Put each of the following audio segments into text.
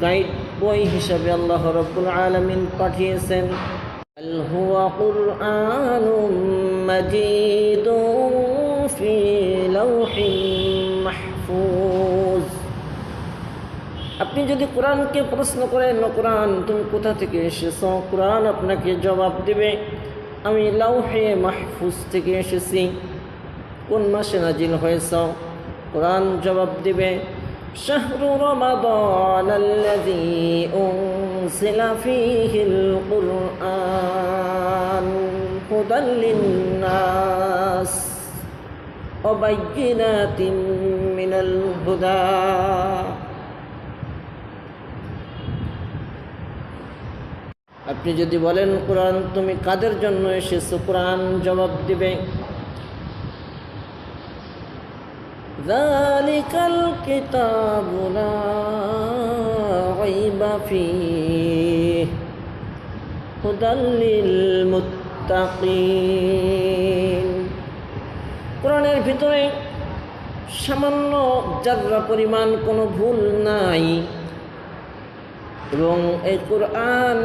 Guide বই হিসাবে আল্লাহ রাব্বুল আলামিন পাঠিয়েছেন। বাল হুয়া কুরআনুম মাজিদুন ফি লাওহিন মাহফুজ। আপনি যদি কোরআনকে প্রশ্ন করেন, কোরআন তুমি কোথা থেকে এসেছো, কোরআন আপনাকে জবাব দেবে আমি লাওহে মাহফুজ থেকে এসেছি। কোন মাসে নাজিল হয়েছ? কোরআন জবাব দিবে শাহরু রমাদান আল্লাযী উনজিলা ফীহিল কুরআন হুদাল লিন্নাস ওয়া বায়্যিনাতিন মিনাল হুদা। আপনি যদি বলেন কোরআন তুমি কাদের জন্য এসেছো, কোরআন জবাব দিবে যালিকাল কিতাবু লা রাইবা ফীহি হুদাল লিল মুত্তাকিন। কোরআনের ভিতরে সামান্য যারা পরিমাণ কোনো ভুল নাই, এবং এই কোরআন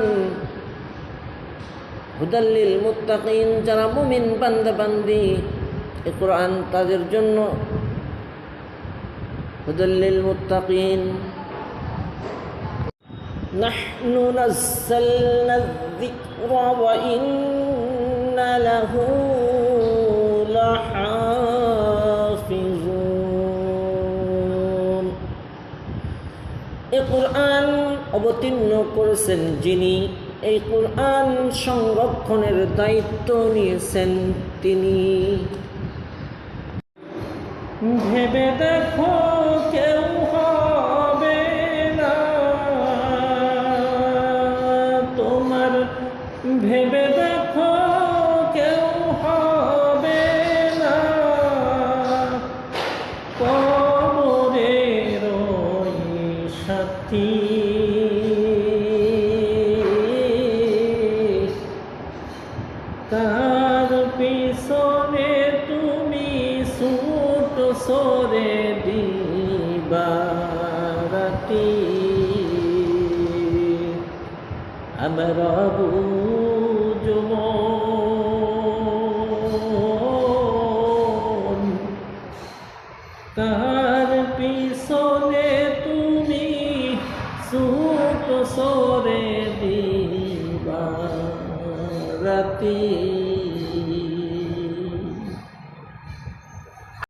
হুদাল লিল মুত্তাকিন, যারা মুমিন বান্দা বান্দি, এই কোরআন তাদের জন্য হুদাল লিল মুত্তাকিন। নাহনু নাযালনা যিকরা ওয়া ইন্না লাহু লাহাফিজুন। এই কোরআন অবতীর্ণ করেছেন যিনি, এই কোরআন সংরক্ষণের দায়িত্ব নিয়েছেন তিনি। ভেবে দেখো কেউ হবে না তোমার, ভেবে দেখো কেউ হবে না কবরের ওই সাথী। তার পিছনে তুমি ছুট সরে দিবারাতি। আমরা বুঝমন তার পিছনে তুমি ছুট সরে দিবারাতি।